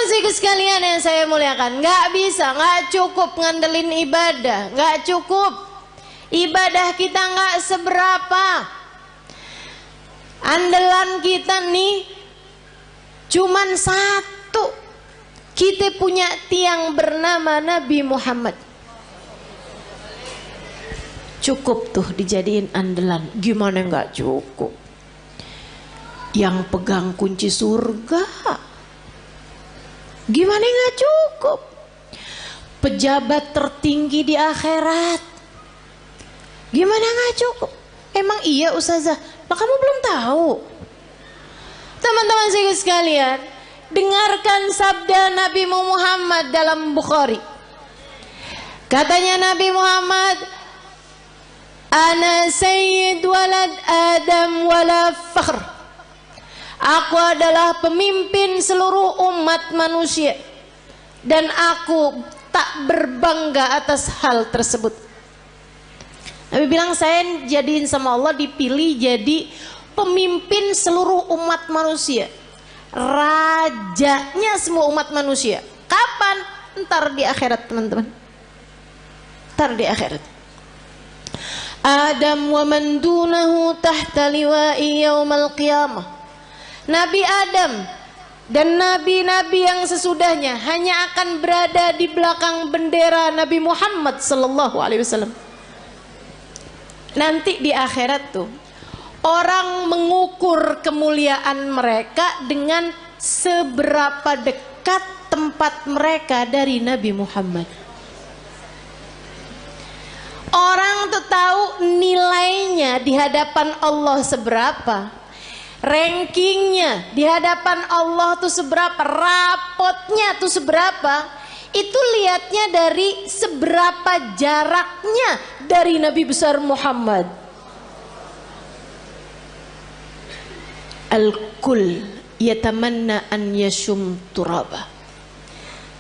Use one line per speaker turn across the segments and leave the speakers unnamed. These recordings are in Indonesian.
Teman-teman sekalian yang saya muliakan, nggak bisa, nggak cukup ngandelin ibadah, nggak cukup. Ibadah kita nggak seberapa. Andalan kita nih cuman satu. Kita punya tiang bernama Nabi Muhammad. Cukup tuh dijadiin andalan. Gimana nggak cukup? Yang pegang kunci surga. Gimana nggak cukup? Pejabat tertinggi di akhirat. Gimana nggak cukup? Emang iya Ustazah? Lah kamu belum tahu. Teman-teman sekalian, dengarkan sabda Nabi Muhammad dalam Bukhari. Katanya Nabi Muhammad, Ana sayyid walad Adam wala fakhr. Aku adalah pemimpin seluruh umat manusia dan aku tak berbangga atas hal tersebut. Nabi bilang, saya jadiin sama Allah dipilih jadi pemimpin seluruh umat manusia, rajanya semua umat manusia. Kapan? Ntar di akhirat teman-teman. Ntar di akhirat. Adam wa man dunahu tahta liwa'i yaumal qiyamah. Nabi Adam dan nabi-nabi yang sesudahnya hanya akan berada di belakang bendera Nabi Muhammad sallallahu alaihi wasallam. Nanti di akhirat tuh orang mengukur kemuliaan mereka dengan seberapa dekat tempat mereka dari Nabi Muhammad. Orang tuh tahu nilainya di hadapan Allah seberapa. Rankingnya di hadapan Allah tuh seberapa, rapotnya tuh seberapa, itu lihatnya dari seberapa jaraknya dari Nabi besar Muhammad. Al-kul yatamanna an yashum turaba.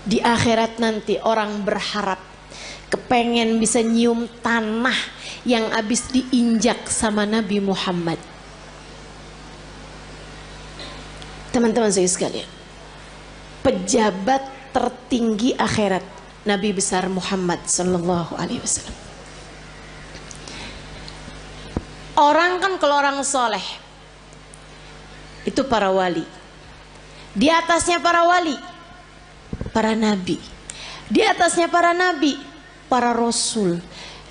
Di akhirat nanti orang berharap kepengen bisa nyium tanah yang habis diinjak sama Nabi Muhammad. Teman-teman saya sekalian, pejabat tertinggi akhirat Nabi besar Muhammad sallallahu alaihi wasallam. Orang kan kalau orang soleh itu para wali. Di atasnya para wali, para nabi. Di atasnya para nabi, para rasul.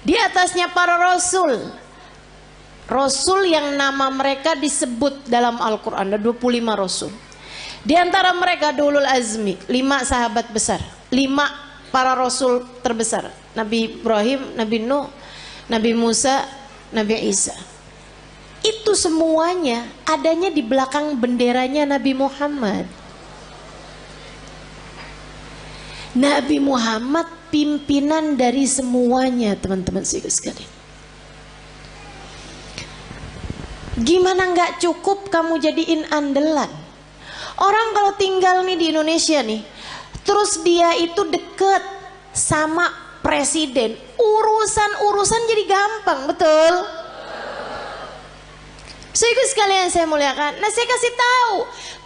Di atasnya para rasul. Rasul yang nama mereka disebut dalam Al-Quran, ada 25 Rasul. Di antara mereka ulul azmi, 5 sahabat besar, 5 para Rasul terbesar. Nabi Ibrahim, Nabi Nuh, Nabi Musa, Nabi Isa. Itu semuanya adanya di belakang benderanya Nabi Muhammad. Nabi Muhammad pimpinan dari semuanya, teman-teman sekalian. Gimana nggak cukup kamu jadiin andalan? Orang kalau tinggal nih di Indonesia nih, terus dia itu deket sama presiden, urusan jadi gampang, betul? Sekalian saya muliakan. Nah saya kasih tahu,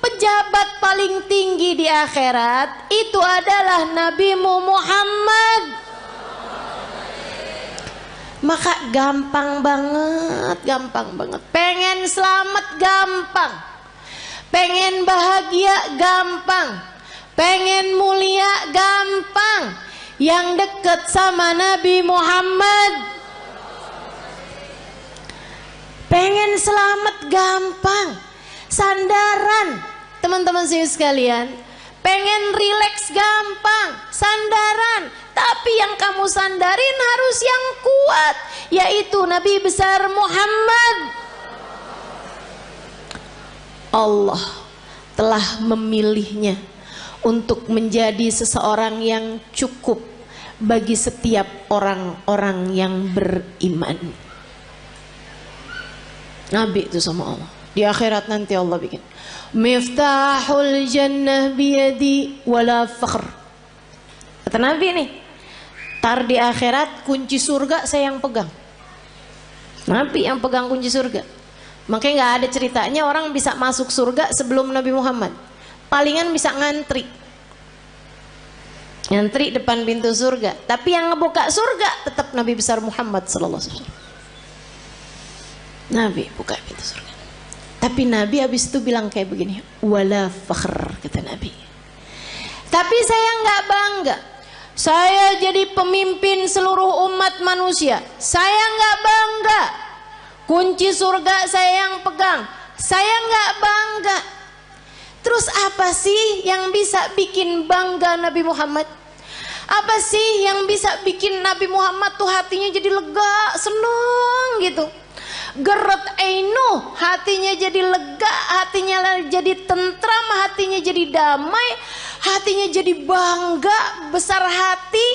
pejabat paling tinggi di akhirat itu adalah Nabi Muhammad. Maka gampang banget. Pengen selamat gampang, pengen bahagia gampang, pengen mulia gampang. Yang dekat sama Nabi Muhammad. Pengen selamat gampang, sandaran teman-teman sekalian. Pengen rileks gampang, sandaran. Tapi yang kamu sandarin harus yang kuat, yaitu Nabi besar Muhammad. Allah telah memilihnya untuk menjadi seseorang yang cukup bagi setiap orang-orang yang beriman. Nabi itu sama Allah. Di akhirat nanti Allah bikin Miftahul jannah biyadi wala fakhr. Kata Nabi nih, tar di akhirat kunci surga saya yang pegang. Nabi yang pegang kunci surga. Makanya gak ada ceritanya orang bisa masuk surga sebelum Nabi Muhammad. Palingan bisa ngantri. ngantri depan pintu surga, tapi yang ngebuka surga tetap Nabi besar Muhammad sallallahu alaihi wasallam. Nabi buka pintu surga. Tapi Nabi habis itu bilang kayak begini, wala fakhr, kata Nabi. Tapi saya nggak bangga. Saya jadi pemimpin seluruh umat manusia. Saya nggak bangga. Kunci surga saya yang pegang. Saya nggak bangga. Terus apa sih yang bisa bikin bangga Nabi Muhammad? Apa sih yang bisa bikin Nabi Muhammad tuh hatinya jadi lega, seneng gitu? Geret ainu, hatinya jadi lega, hatinya jadi tentram, hatinya jadi damai, hatinya jadi bangga, besar hati.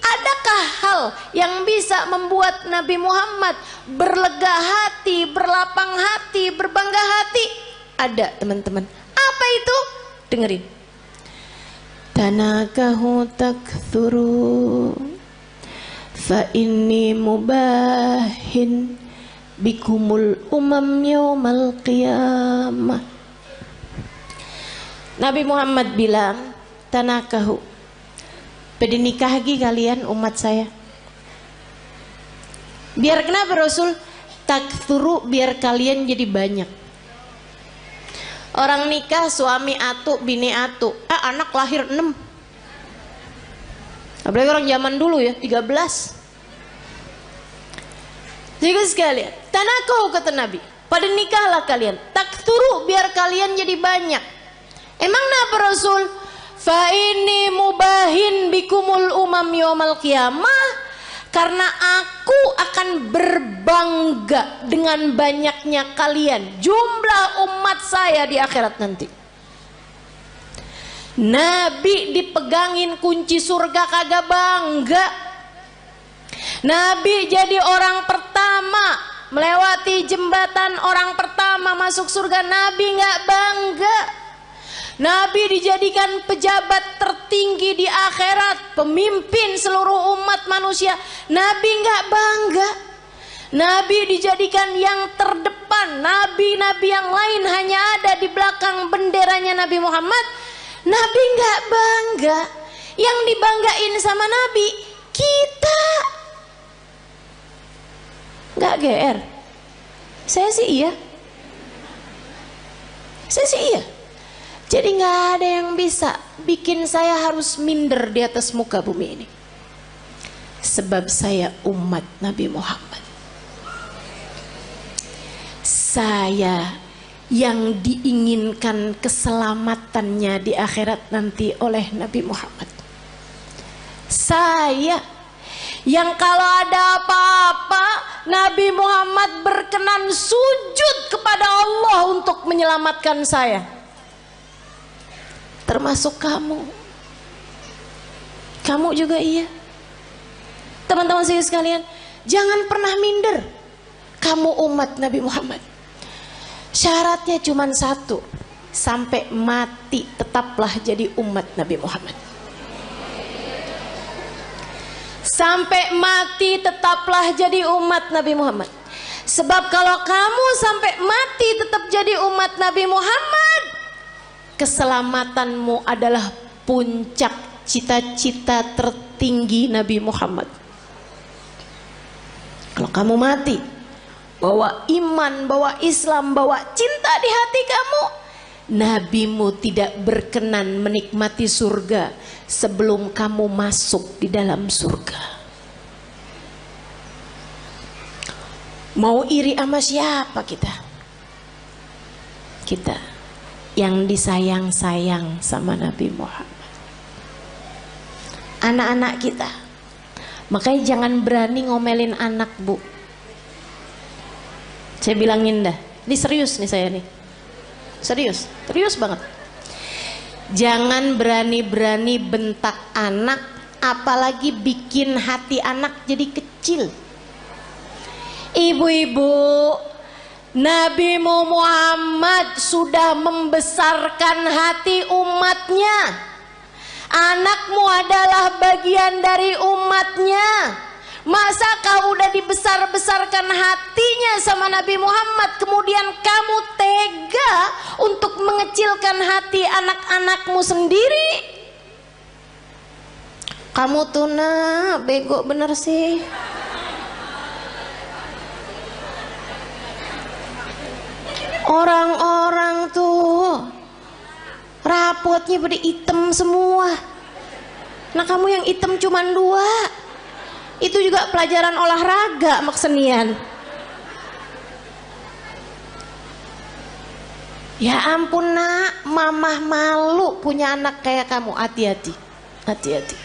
Adakah hal yang bisa membuat Nabi Muhammad berlega hati, berlapang hati, berbangga hati? Ada, teman-teman. Apa itu? Dengerin. Tanakahu takthuru fa inni mubahin bikumul umam yaumal qiyamah. Nabi Muhammad bilang, tanakahu, pada nikah lagi kalian umat saya. Biar kenapa Rasul? Takthuru, biar kalian jadi banyak. Orang nikah suami atu, bini atu, anak lahir 6. Apalagi orang zaman dulu ya, 13. Jadi sekalian, tanakahu kata Nabi, pada nikahlah kalian, takthuru, biar kalian jadi banyak. Emang kenapa Rasul? Fa ini mubahin bikumul umam yaumal qiyamah, karena aku akan berbangga dengan banyaknya kalian, jumlah umat saya di akhirat nanti. Nabi dipegangin kunci surga kagak bangga. Nabi jadi orang pertama melewati jembatan, orang pertama masuk surga, Nabi nggak bangga. Nabi dijadikan pejabat tertinggi di akhirat, pemimpin seluruh umat manusia, Nabi nggak bangga. Nabi dijadikan yang terdepan, nabi-nabi yang lain hanya ada di belakang benderanya Nabi Muhammad, Nabi nggak bangga. Yang dibanggain sama Nabi kita. Nggak GR. Saya sih iya. Jadi nggak ada yang bisa bikin saya harus minder di atas muka bumi ini. Sebab saya umat Nabi Muhammad. Saya yang diinginkan keselamatannya di akhirat nanti oleh Nabi Muhammad. Saya yang kalau ada apa-apa Nabi Muhammad berkenan sujud kepada Allah untuk menyelamatkan saya. Termasuk kamu. Kamu juga iya. Teman-teman saya sekalian, jangan pernah minder. Kamu umat Nabi Muhammad. Syaratnya cuma satu, sampai mati tetaplah jadi umat Nabi Muhammad. Sampai mati tetaplah jadi umat Nabi Muhammad. Sebab kalau kamu sampai mati tetap jadi umat Nabi Muhammad, keselamatanmu adalah puncak cita-cita tertinggi Nabi Muhammad. Kalau kamu mati bawa iman, bawa Islam, bawa cinta di hati kamu, nabimu tidak berkenan menikmati surga sebelum kamu masuk di dalam surga. Mau iri sama siapa kita? Kita yang disayang-sayang sama Nabi Muhammad. Anak-anak kita, makanya jangan berani ngomelin anak, Bu. Saya bilangin dah, ini serius nih saya nih. Serius banget. Jangan berani-berani bentak anak, apalagi bikin hati anak jadi kecil. Ibu-ibu, Nabi Muhammad sudah membesarkan hati umatnya. Anakmu adalah bagian dari umatnya. Masa kau udah dibesar-besarkan hatinya sama Nabi Muhammad, kemudian kamu tega untuk mengecilkan hati anak-anakmu sendiri? Kamu tuh nak bego bener sih. Orang-orang tuh rapotnya pada hitam semua. Nah kamu yang hitam cuman 2. Itu juga pelajaran olahraga maksenian. Ya ampun nak, mamah malu punya anak kayak kamu. Hati-hati, hati-hati.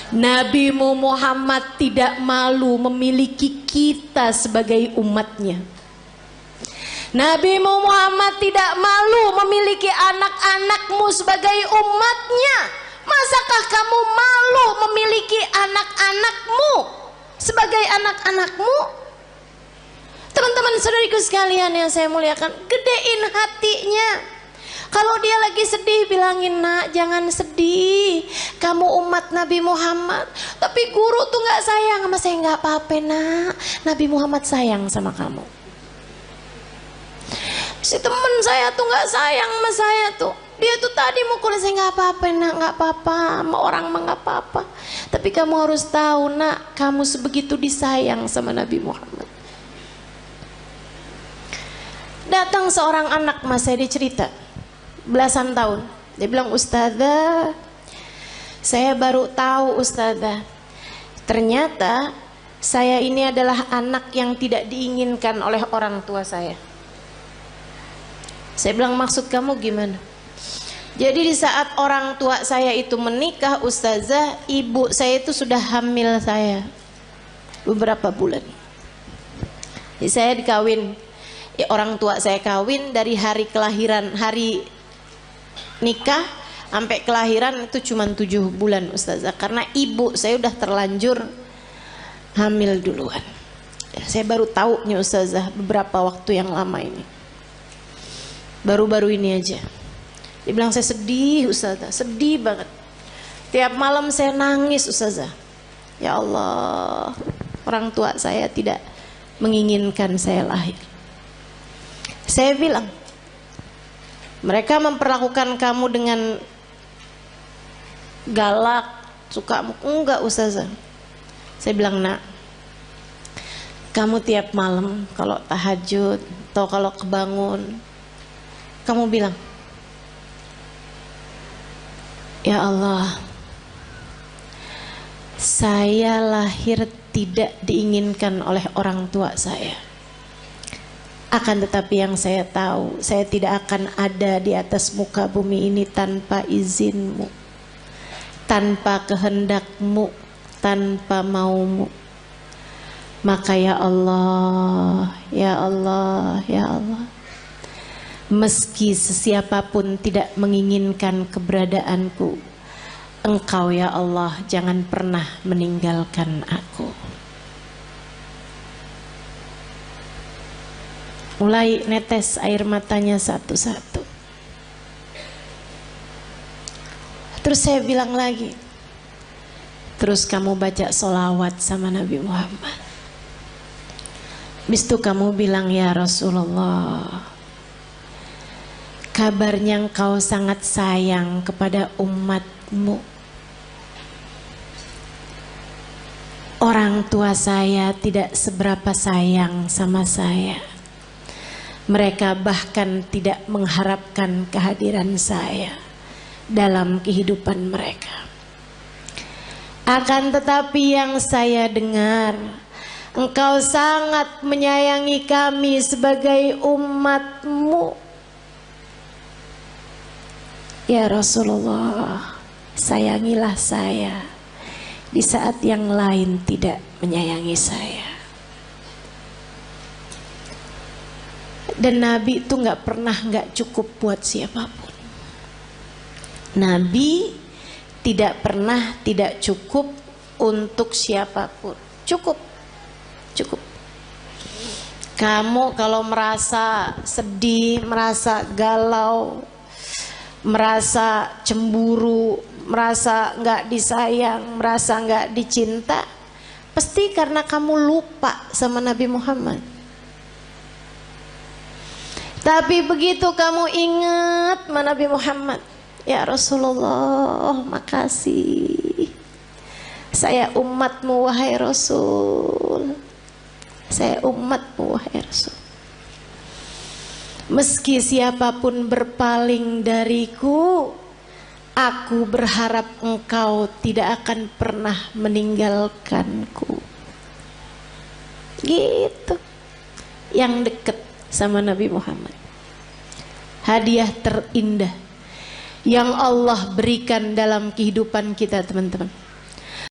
Nabi Muhammad tidak malu memiliki kita sebagai umatnya. Nabi Muhammad tidak malu memiliki anak-anakmu sebagai umatnya. Masakah kamu malu memiliki anak-anakmu sebagai anak-anakmu? Teman-teman saudariku sekalian yang saya muliakan, gedein hatinya. Kalau dia lagi sedih, bilangin, nak jangan sedih, kamu umat Nabi Muhammad. Tapi guru tuh gak sayang sama saya. Gak apa-apa nak, Nabi Muhammad sayang sama kamu. Si temen saya tuh gak sayang sama saya tuh. Dia tuh tadi mukul saya. Gak apa-apa nak, gak apa-apa, sama orang mah gak apa-apa. Tapi kamu harus tahu nak, kamu sebegitu disayang sama Nabi Muhammad. Datang seorang anak mas saya, dia cerita belasan tahun. Dia bilang, ustazah, saya baru tahu ustazah, ternyata saya ini adalah anak yang tidak diinginkan oleh orang tua saya. Saya bilang, maksud kamu gimana? Jadi di saat orang tua saya itu menikah, ustazah, ibu saya itu sudah hamil saya beberapa bulan. Jadi saya dikawin, orang tua saya kawin dari hari kelahiran, hari nikah sampai kelahiran itu cuma 7 bulan ustazah, karena ibu saya udah terlanjur hamil duluan. Saya baru tahu nih ustazah beberapa waktu yang lama ini, baru-baru ini aja. Dia bilang, saya sedih ustazah, sedih banget. Tiap malam saya nangis ustazah. Ya Allah, orang tua saya tidak menginginkan saya lahir. Saya bilang, mereka memperlakukan kamu dengan galak, suka enggak ustazah? Saya bilang, nak, kamu tiap malam kalau tahajud atau kalau kebangun, kamu bilang, ya Allah, saya lahir tidak diinginkan oleh orang tua saya. Akan tetapi yang saya tahu, saya tidak akan ada di atas muka bumi ini tanpa izinmu, tanpa kehendakmu, tanpa maumu. Maka ya Allah, ya Allah, ya Allah, meski sesiapapun tidak menginginkan keberadaanku, Engkau ya Allah jangan pernah meninggalkan aku. Mulai netes air matanya satu-satu. Terus saya bilang lagi, terus kamu baca sholawat sama Nabi Muhammad. Habis itu kamu bilang, ya Rasulullah, kabarnya engkau sangat sayang kepada umatmu. Orang tua saya tidak seberapa sayang sama saya. Mereka bahkan tidak mengharapkan kehadiran saya dalam kehidupan mereka. Akan tetapi yang saya dengar, engkau sangat menyayangi kami sebagai umatmu. Ya Rasulullah, sayangilah saya di saat yang lain tidak menyayangi saya. Dan Nabi itu gak pernah gak cukup buat siapapun. Nabi tidak pernah tidak cukup untuk siapapun. Cukup, cukup. Kamu kalau merasa sedih, merasa galau, merasa cemburu, merasa gak disayang, merasa gak dicinta, pasti karena kamu lupa sama Nabi Muhammad. Tapi begitu kamu ingat sama Nabi Muhammad, ya Rasulullah, makasih. Saya umatmu wahai Rasul. Saya umatmu wahai Rasul. Meski siapapun berpaling dariku, aku berharap engkau tidak akan pernah meninggalkanku. Gitu. Yang dekat sama Nabi Muhammad. Hadiah terindah yang Allah berikan dalam kehidupan kita, teman-teman.